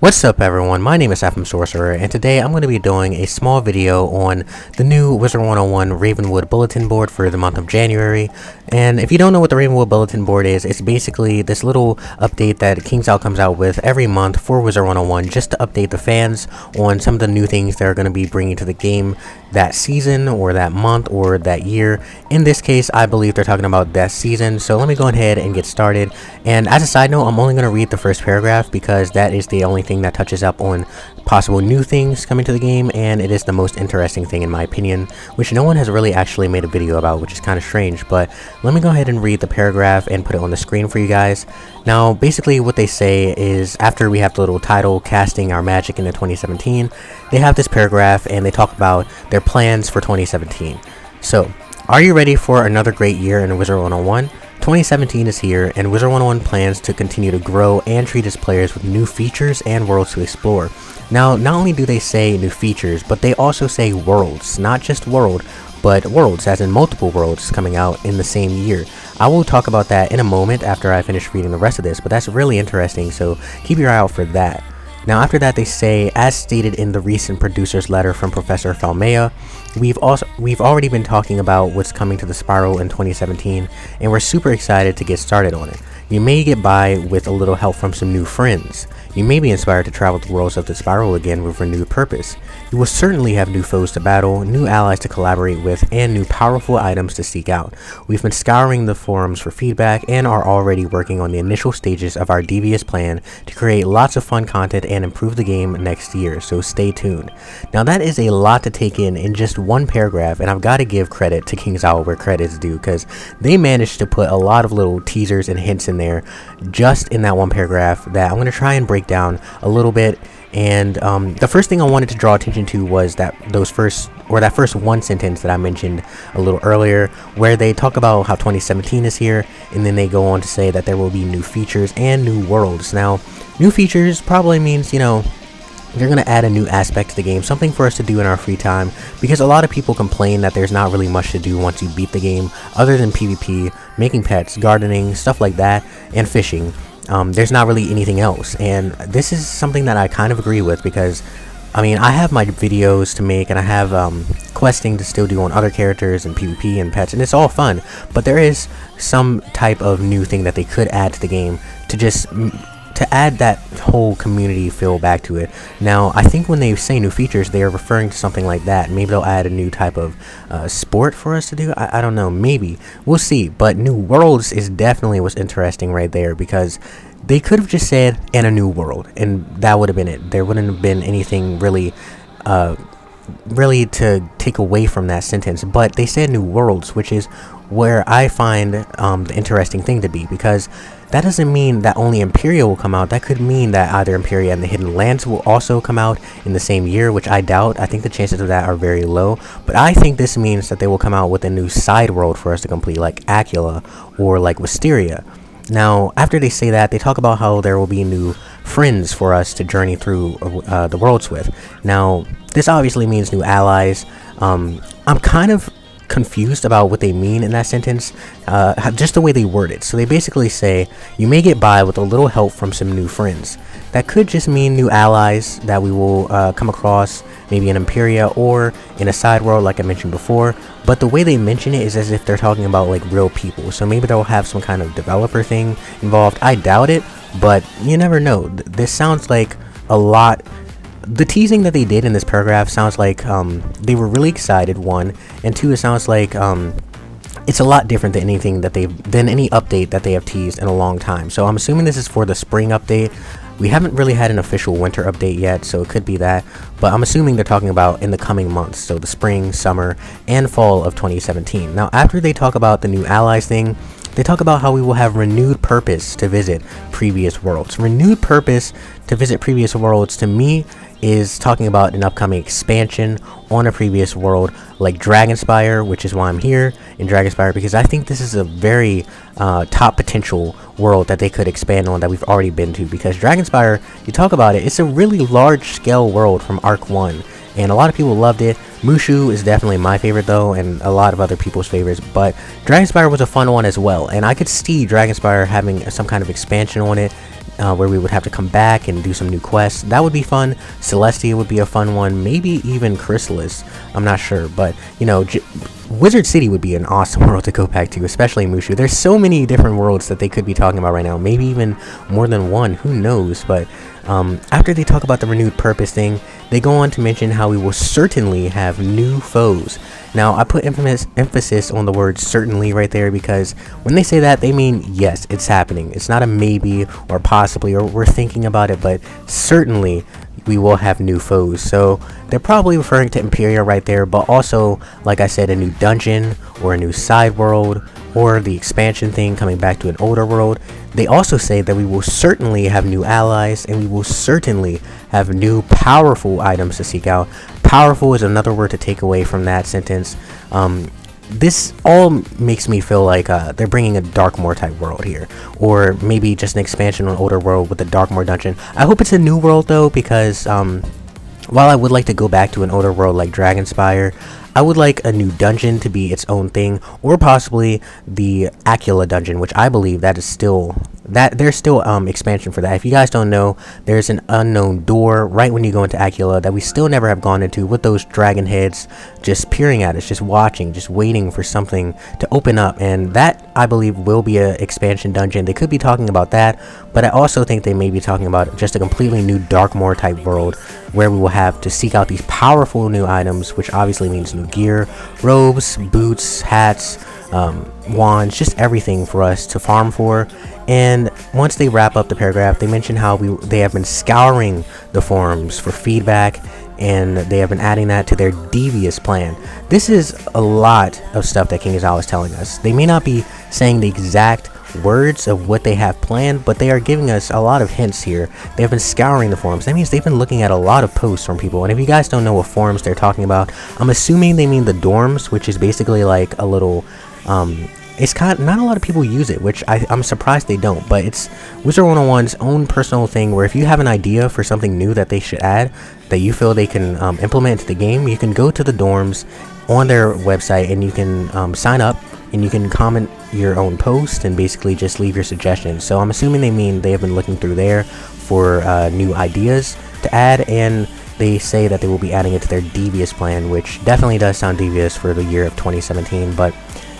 What's up everyone, my name is FM Sorcerer, and today I'm going to be doing a small video on the new Wizard101 Ravenwood Bulletin Board for the month of January. And if you don't know what the Ravenwood Bulletin Board is, it's basically this little update that Kingsisle comes out with every month for Wizard101 just to update the fans on some of the new things they're going to be bringing to the game that season or that month or that year. In this case, I believe they're talking about that season, so let me go ahead and get started. And as a side note, I'm only going to read the first paragraph because that is the only thing that touches up on possible new things coming to the game, and it is the most interesting thing in my opinion, which no one has really actually made a video about, which is kind of strange. But let me go ahead and read the paragraph and put it on the screen for you guys. Now basically what they say is, after we have the little title, casting our magic into 2017, they have this paragraph and they talk about their plans for 2017. So, are you ready for another great year in Wizard101? 2017 is here, and Wizard101 plans to continue to grow and treat its players with new features and worlds to explore. Now, not only do they say new features, but they also say worlds. Not just world, but worlds, as in multiple worlds coming out in the same year. I will talk about that in a moment after I finish reading the rest of this, but that's really interesting, so keep your eye out for that. Now after that, they say, as stated in the recent producer's letter from Professor Falmea, we've already been talking about what's coming to the Spiral in 2017, and we're super excited to get started on it. You may get by with a little help from some new friends. You may be inspired to travel the worlds of the Spiral again with renewed purpose. You will certainly have new foes to battle, new allies to collaborate with, and new powerful items to seek out. We've been scouring the forums for feedback and are already working on the initial stages of our devious plan to create lots of fun content and improve the game next year, so stay tuned. Now that is a lot to take in just one paragraph, and I've got to give credit to Kingsisle where credit is due, because they managed to put a lot of little teasers and hints in there just in that one paragraph that I'm going to try and break down a little bit. And the first thing I wanted to draw attention to was that first one sentence that I mentioned a little earlier, where they talk about how 2017 is here, and then they go on to say that there will be new features and new worlds. Now, new features probably means, you know, they're going to add a new aspect to the game, something for us to do in our free time, because a lot of people complain that there's not really much to do once you beat the game, other than PvP, making pets, gardening, stuff like that, and fishing. There's not really anything else, and this is something that I kind of agree with, because I mean, I have my videos to make, and I have questing to still do on other characters and PvP and pets, and it's all fun, but there is some type of new thing that they could add to the game to add that whole community feel back to it. Now, I think when they say new features, they are referring to something like that. Maybe they'll add a new type of sport for us to do. I don't know, maybe. We'll see. But new worlds is definitely what's interesting right there, because they could have just said, and a new world, and that would have been it. There wouldn't have been anything really to take away from that sentence, but they said new worlds, which is where I find the interesting thing to be, because that doesn't mean that only Imperia will come out. That could mean that either Imperia and the Hidden Lands will also come out in the same year, which I doubt. I think the chances of that are very low, but I think this means that they will come out with a new side world for us to complete, like Acula or like Wisteria. Now, after they say that, they talk about how there will be new friends for us to journey through the worlds with. Now, this obviously means new allies. I'm kind of confused about what they mean in that sentence, just the way they word it. So they basically say, you may get by with a little help from some new friends. That could just mean new allies that we will come across, maybe in Imperia or in a side world like I mentioned before, but the way they mention it is as if they're talking about like real people, so maybe they'll have some kind of developer thing involved. I doubt it, but you never know. This sounds like a lot. The teasing that they did in this paragraph sounds like they were really excited, one, and two, it sounds like it's a lot different than any update that they have teased in a long time. So I'm assuming this is for the spring update. We haven't really had an official winter update yet, so it could be that, but I'm assuming they're talking about in the coming months, so the spring, summer, and fall of 2017. Now, after they talk about the new allies thing, they talk about how we will have renewed purpose to visit previous worlds. Renewed purpose to visit previous worlds, to me, is talking about an upcoming expansion on a previous world like Dragonspire, which is why I'm here in Dragonspire, because I think this is a very top potential world that they could expand on that we've already been to. Because Dragonspire, you talk about it, it's a really large scale world from Arc 1, and a lot of people loved it, Mushu is definitely my favorite though, and a lot of other people's favorites, but Dragonspire was a fun one as well, and I could see Dragonspire having some kind of expansion on it, where we would have to come back and do some new quests. That would be fun. Celestia would be a fun one, maybe even Chrysalis, I'm not sure, but you know, Wizard City would be an awesome world to go back to, especially Mushu. There's so many different worlds that they could be talking about right now, maybe even more than one, who knows. But after they talk about the renewed purpose thing, they go on to mention how we will certainly have new foes. Now, I put emphasis on the word certainly right there, because when they say that, they mean yes, it's happening. It's not a maybe or possibly or we're thinking about it, but certainly we will have new foes. So they're probably referring to Imperia right there, but also, like I said, a new dungeon or a new side world or the expansion thing coming back to an older world. They also say that we will certainly have new allies, and we will certainly have new powerful items to seek out. Powerful is another word to take away from that sentence. This all makes me feel like they're bringing a Darkmoor type world here, or maybe just an expansion on an older world with the Darkmoor dungeon. I hope it's a new world though, because while I would like to go back to an older world like Dragonspire, I would like a new dungeon to be its own thing, or possibly the Acula dungeon, which I believe that is still there's still expansion for that. If you guys don't know, there's an unknown door right when you go into Acula that we still never have gone into, with those dragon heads just peering at us, just watching, just waiting for something to open up, and that I believe will be a expansion dungeon. They could be talking about that, but I also think they may be talking about just a completely new Darkmoor type world where we will have to seek out these powerful new items, which obviously means new gear, robes, boots, hats, wands, just everything for us to farm for. And once they wrap up the paragraph, they mention how they have been scouring the forums for feedback, and they have been adding that to their devious plan. This is a lot of stuff that Kingsisle is telling us. They may not be saying the exact words of what they have planned, but they are giving us a lot of hints here. They have been scouring the forums. That means they've been looking at a lot of posts from people. And if you guys don't know what forums they're talking about, I'm assuming they mean the dorms, which is basically like a little it's kind of, not a lot of people use it, which I'm surprised they don't, but it's Wizard101's own personal thing where if you have an idea for something new that they should add, that you feel they can implement into the game, you can go to the dorms on their website and you can sign up, and you can comment your own post and basically just leave your suggestions. So I'm assuming they mean they have been looking through there for new ideas to add, and they say that they will be adding it to their devious plan, which definitely does sound devious for the year of 2017, but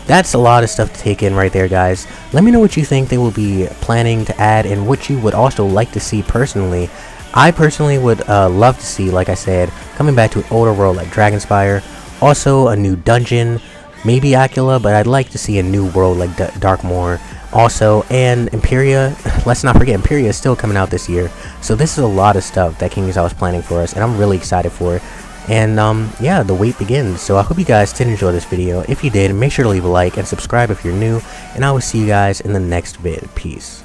that's a lot of stuff to take in right there, guys. Let me know what you think they will be planning to add, and what you would also like to see personally. I personally would love to see, like I said, coming back to an older world like Dragonspire, also a new dungeon, maybe Acula, but I'd like to see a new world like Darkmoor also, and Imperia. Let's not forget, Imperia is still coming out this year, so this is a lot of stuff that Kingsisle is planning for us, and I'm really excited for it. And yeah, the wait begins. So I hope you guys did enjoy this video. If you did, make sure to leave a like and subscribe if you're new, and I will see you guys in the next vid. Peace.